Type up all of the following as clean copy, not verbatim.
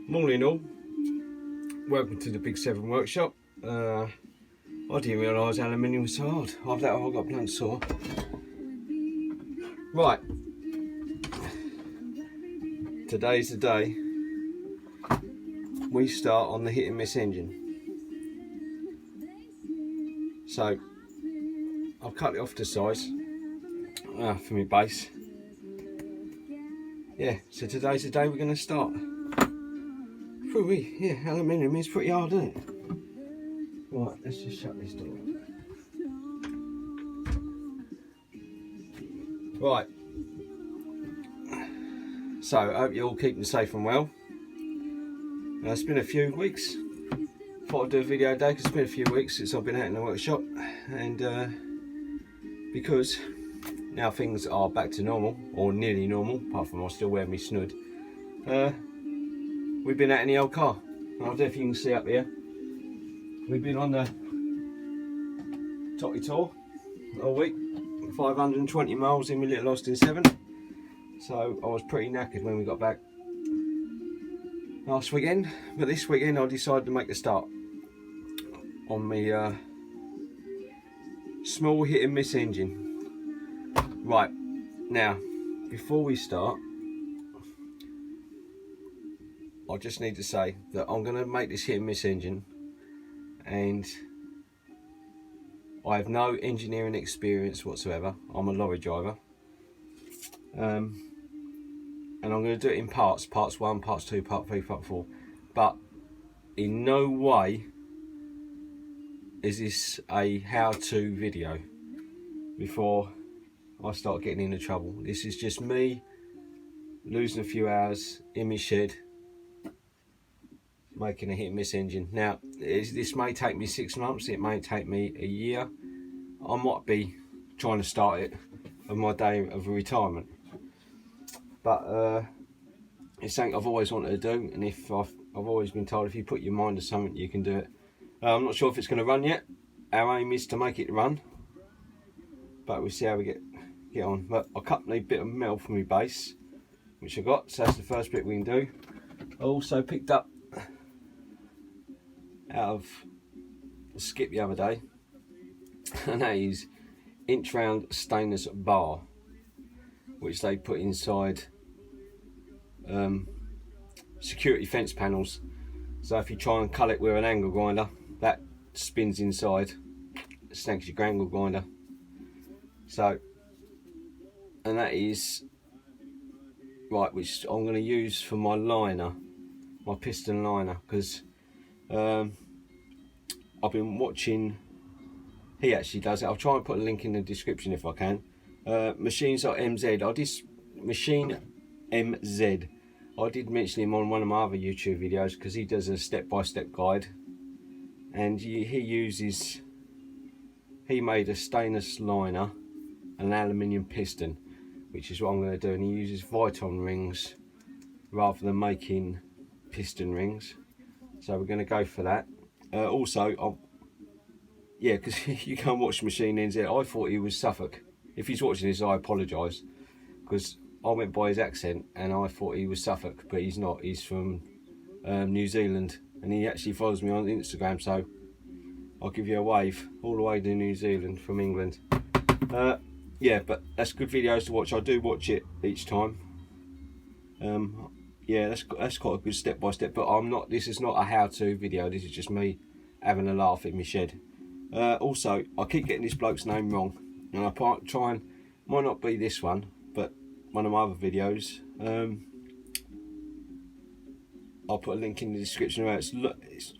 Morning all, welcome to the Big 7 workshop. I didn't realise aluminium was so hard. After that I got blunt saw. Right, today's the day we start on the hit and miss engine. So I've cut it off to size for my base. Yeah, so today's the day we're going to start. Yeah, aluminium is pretty hard, isn't it? Right, let's just shut this door. Right. So, I hope you're all keeping safe and well. It's been a few weeks. Thought I'd do a video a day because it's been a few weeks since I've been out in the workshop. And because now things are back to normal, or nearly normal, apart from I still wear my snood. We've been out in the old car. I don't know if you can see up here. We've been on the Totty tour all week. 520 miles in my little Austin 7. So I was pretty knackered when we got back last weekend. But this weekend I decided to make a start on my small hit and miss engine. Right, now before we start, I just need to say that I'm going to make this hit and miss engine, and I have no engineering experience whatsoever. I'm a lorry driver, and I'm going to do it in parts 1, parts 2, part 3, part 4, but in no way is this a how-to video before I start getting into trouble. This is just me losing a few hours in my shed making a hit and miss engine. Now this may take me 6 months, it may take me a year. I might be trying to start it on my day of retirement, but it's something I've always wanted to do, and if I've always been told if you put your mind to something you can do it. I'm not sure if it's going to run yet. Our aim is to make it run, but we'll see how we get on. But I cut a bit of metal from my base, which I got, so that's the first bit we can do. I also picked up out of a skip the other day, and that is inch round stainless bar, which they put inside security fence panels. So if you try and cut it with an angle grinder, that spins inside, snags your angle grinder. So, and that is right, which I'm going to use for my liner, my piston liner, because I've been watching, he actually does it. I'll try and put a link in the description if I can. Machines.mz. I did Machine MZ. I did mention him on one of my other YouTube videos because he does a step-by-step guide, and he made a stainless liner and an aluminium piston, which is what I'm going to do, and he uses Viton rings rather than making piston rings. So we're going to go for that. Also, yeah, because you can't watch Machine NZ. I thought he was Suffolk. If he's watching this, I apologise, because I went by his accent and I thought he was Suffolk, but he's not. He's from New Zealand, and he actually follows me on Instagram, so I'll give you a wave all the way to New Zealand from England. Yeah, but that's good videos to watch. I do watch it each time. Yeah, that's quite a good step by step, but this is not a how-to video. This is just me having a laugh in my shed. Also, I keep getting this bloke's name wrong, and I try and, might not be this one, but one of my other videos. I'll put a link in the description where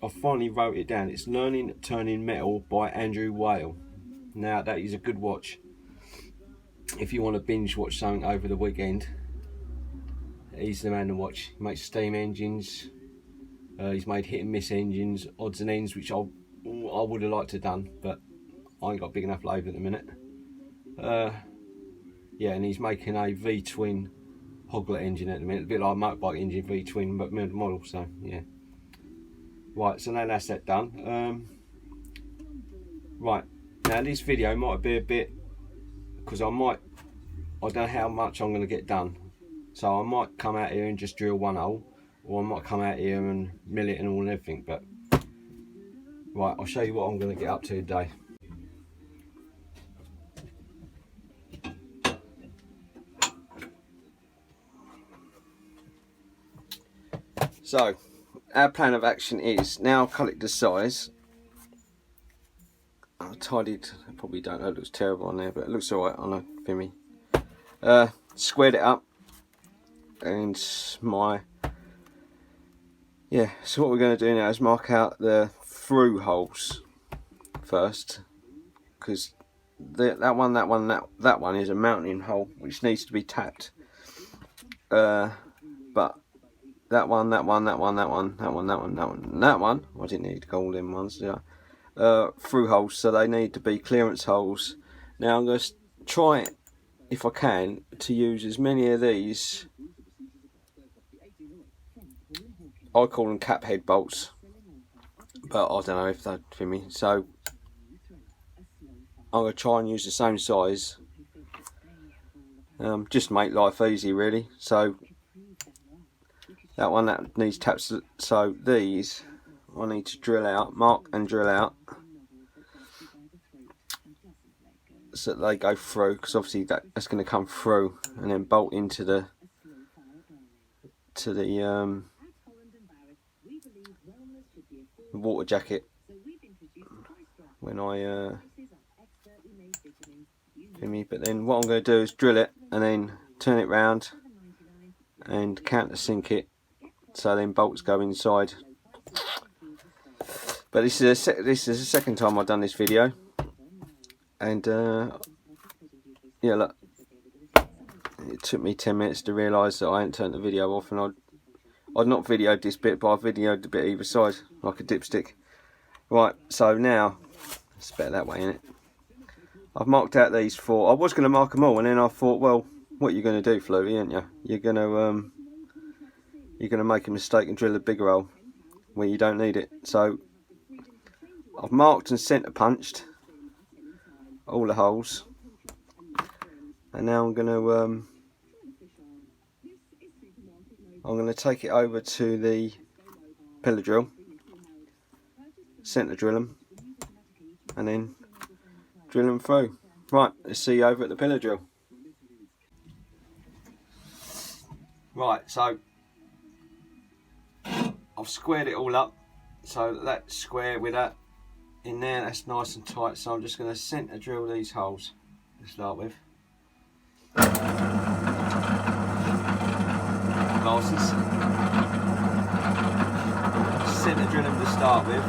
I finally wrote it down. It's Learning Turning Metal by Andrew Whale. Now that is a good watch if you want to binge watch something over the weekend. He's the man to watch. He makes steam engines. He's made hit and miss engines, odds and ends, which I would have liked to have done, but I ain't got big enough lathe at the minute. Yeah, and he's making a V-twin Hoglet engine at the minute, a bit like a motorbike engine, V-twin, but mid model. So yeah. Right, so now that's that done. Right, now this video might be a bit, because I don't know how much I'm going to get done. So I might come out here and just drill one hole, or I might come out here and mill it and all and everything. But right, I'll show you what I'm going to get up to today. So our plan of action is, now I've cut it to size, I tidied, I probably don't know, it looks terrible on there, but it looks alright on a Vimy. Squared it up, and so what we're going to do now is mark out the through holes first, because that one is a mounting hole which needs to be tapped, but that one, I didn't need to call them ones, yeah. Through holes, so they need to be clearance holes. Now I'm going to try, if I can, to use as many of these, I call them cap head bolts, but I don't know if they'd fit me, so I'm going to try and use the same size, just to make life easy really. So that one, that needs taps, so these I need to drill out, mark and drill out, so that they go through, because obviously that's going to come through and then bolt into the water jacket when I but then what I'm going to do is drill it and then turn it round and countersink it, so then bolts go inside. But this is the second time I've done this video, and yeah, look, it took me 10 minutes to realise that I hadn't turned the video off, and I'd not videoed this bit, but I videoed the bit either side like a dipstick. Right, so now it's better that way, isn't it? I've marked out these four. I was going to mark them all, and then I thought, well, what are you going to do, Flutie, aren't you? You're going to make a mistake and drill a bigger hole where you don't need it. So I've marked and centre punched all the holes, and now I'm going to take it over to the pillar drill, centre drill them, and then drill them through. Right, let's see you over at the pillar drill. Right, so I've squared it all up, so that's square with that in there, that's nice and tight. So I'm just going to centre drill these holes to start with. Glasses. Centre drill them to start with.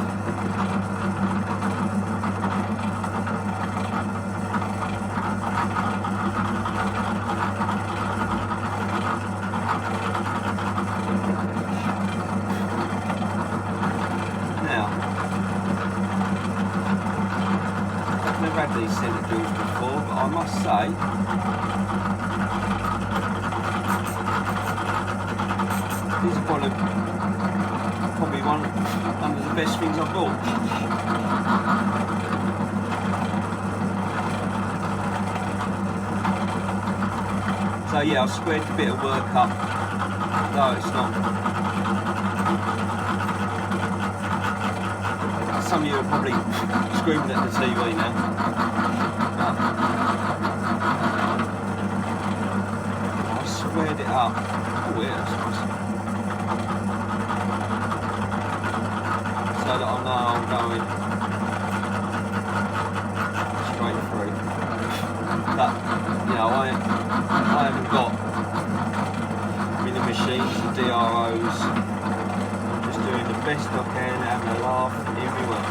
I've had these centre drills before, but I must say these are probably one of the best things I've bought. So yeah, I've squared a bit of work up, though it's not. Some of you are probably screaming at the TV now. I squared it up. Oh yeah, that's nice. So that I know I'm going straight through. But you know, I haven't got many machines, the DROs. I'm just doing the best I can, having a laugh everywhere.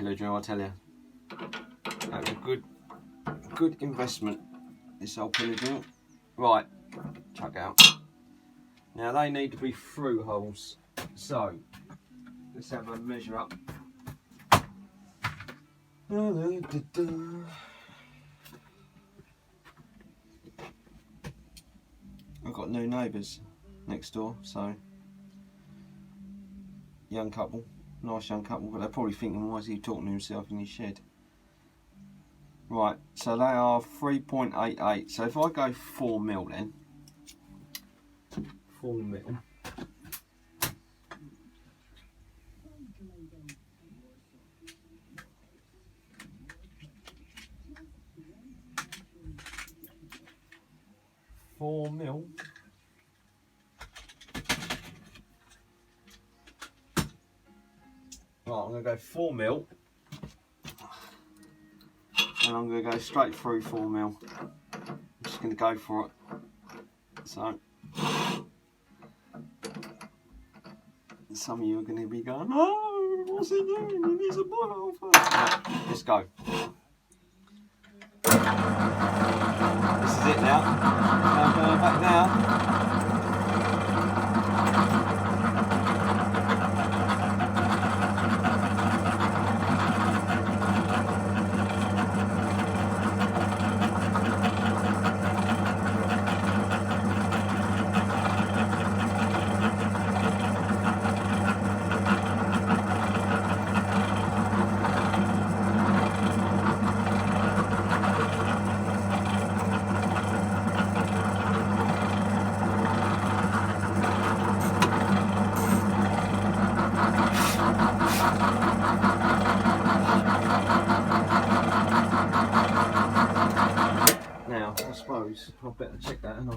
pillar drill, I tell you. That was a good investment, this old pillar drill. Right, chuck out. Now they need to be through holes, so let's have a measure up. I've got new neighbours next door, so young couple, nice young couple, but they're probably thinking, why is he talking to himself in his shed? Right, so they are 3.88. So if I go 4 mil then, 4 mil. Right, I'm going to go 4 mil. And I'm going to go straight through 4 mil. I'm just going to go for it. So, some of you are going to be going, oh, what's he doing? He needs a bottle first. Right, let's go. This is it now. I'm going back now. Now, I suppose I'll better check that, haven't I?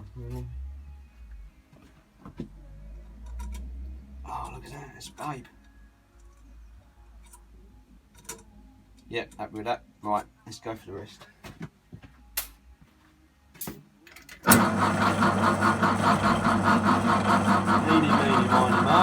Oh, look at that, it's babe. Yep, happy with that. Right, let's go for the rest. Eeny, meeny, miny, mo.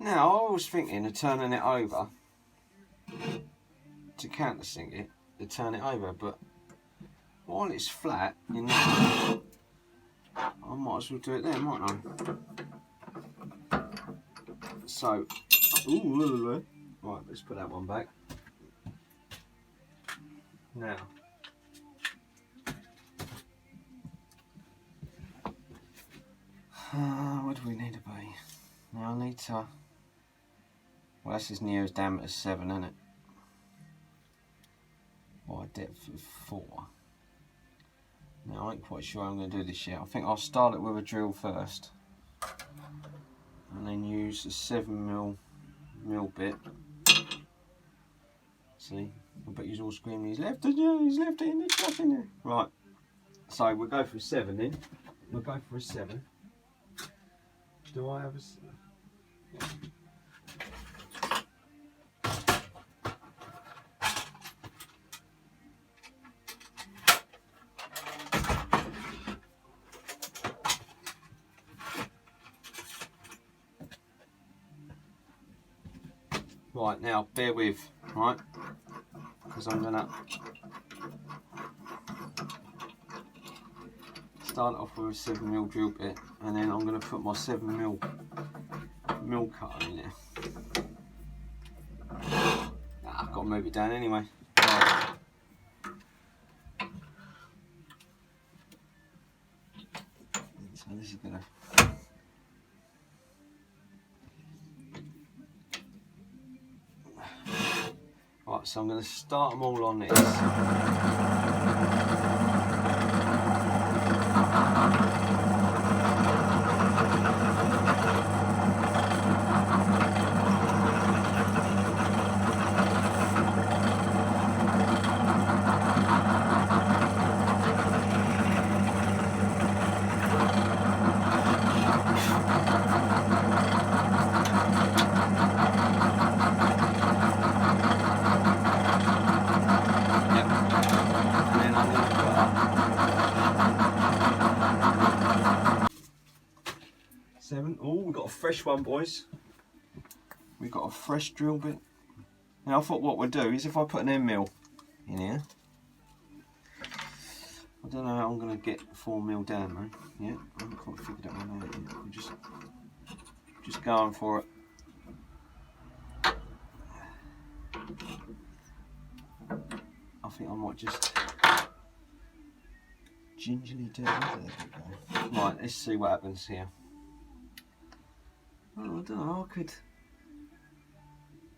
Now I was thinking of turning it over to countersink it, to turn it over, but while it's flat, I might as well do it there, mightn't I? So, right, let's put that one back. Now, what do we need to be? Now I need to, well, that's as near as diameter 7, isn't it? Or a depth of 4. Now I ain't quite sure how I'm going to do this yet. I think I'll start it with a drill first, and then use a 7mm bit. See, I bet you're all screaming, he's left it, yeah, he's left it in there, stuff in there. Right, so we'll go for a 7 then. We'll go for a 7. Do I have a 7? Yeah. Right, now bear with, right, because I'm going to start off with a 7mm drill bit, and then I'm going to put my 7mm cutter in there. I've got to move it down anyway. Right. So this is going to... Right, so I'm going to start them all on this. Oh, we've got a fresh one, boys. We've got a fresh drill bit. Now I thought what we'll do is if I put an end mill in here, I don't know how I'm going to get 4mm down though. Yeah, I haven't quite figured that one out yet. I'm just going for it. I think I might just gingerly do it. There we go. Right, let's see what happens here. Oh, I don't know,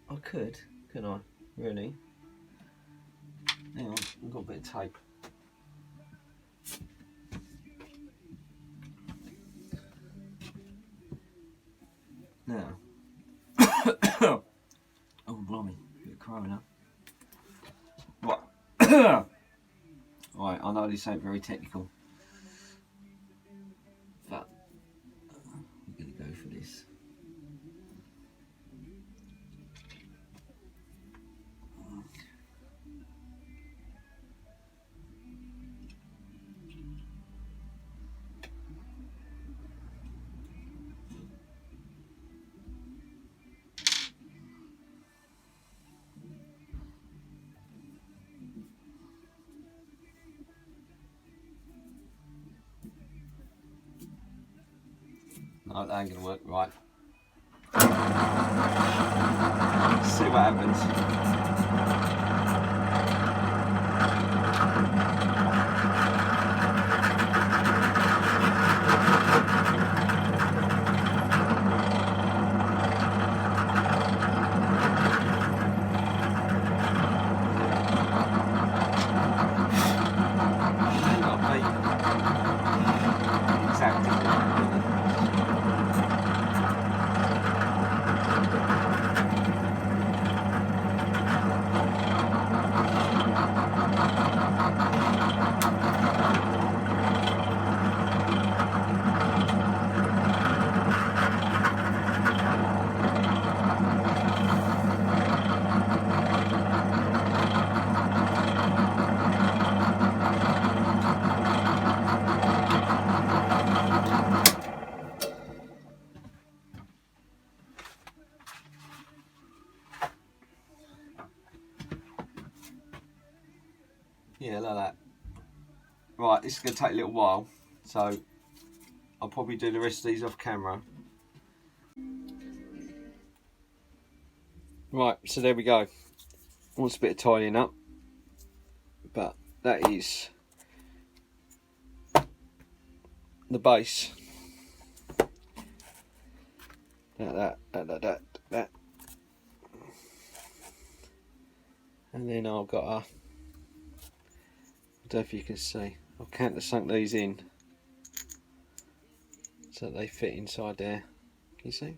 I could, couldn't I? Really? Hang on, I've got a bit of tape. Now, oh blimey, a bit of crying up. Right, right, I know this ain't very technical, but we're going to go for this. No, that ain't gonna work. Right. See what happens. Yeah, like that. Right, this is going to take a little while, so I'll probably do the rest of these off camera. Right, so there we go. Wants a bit of tidying up, but that is the base. That. And then I've got a, I don't know if you can see, I've countersunk these in so that they fit inside there. Can you see?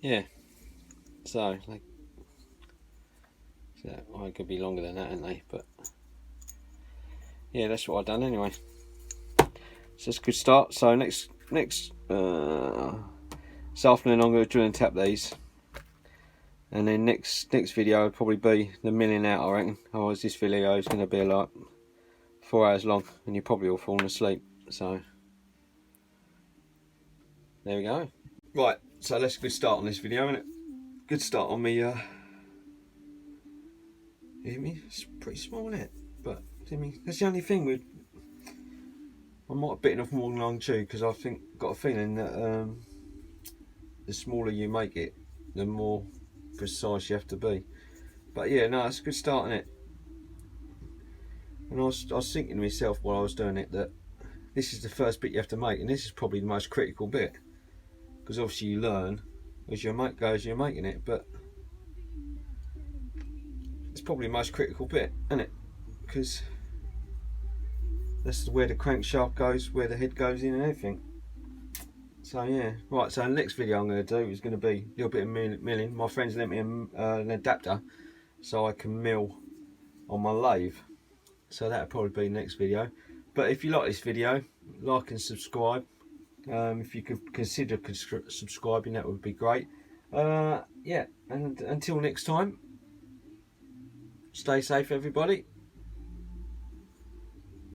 Yeah. So I could be longer than that, aren't they? But yeah, that's what I've done anyway. So that's a good start. So next this afternoon I'm going to drill and tap these, and then next video will probably be the milling out, I reckon. Otherwise this video is going to be like 4 hours long and you probably all falling asleep. So there we go. Right, so let's get a start on this video, innit? Good start on me. You hear me? It's pretty small, isn't it? But that's the only thing with. I might have bitten off more than I can chew, because I got a feeling that the smaller you make it, the more precise you have to be. But yeah, no, it's a good start, isn't it? And I was thinking to myself while I was doing it that this is the first bit you have to make, and this is probably the most critical bit, because obviously you learn as your mate goes, you're making it, but it's probably the most critical bit, isn't it? Because that's where the crankshaft goes, where the head goes in and everything. So yeah, right, so the next video I'm going to do is going to be a little bit of milling. My friends lent me an adapter so I can mill on my lathe. So that'll probably be the next video. But if you like this video, like and subscribe. If you could consider subscribing, that would be great. Yeah, and until next time, stay safe everybody.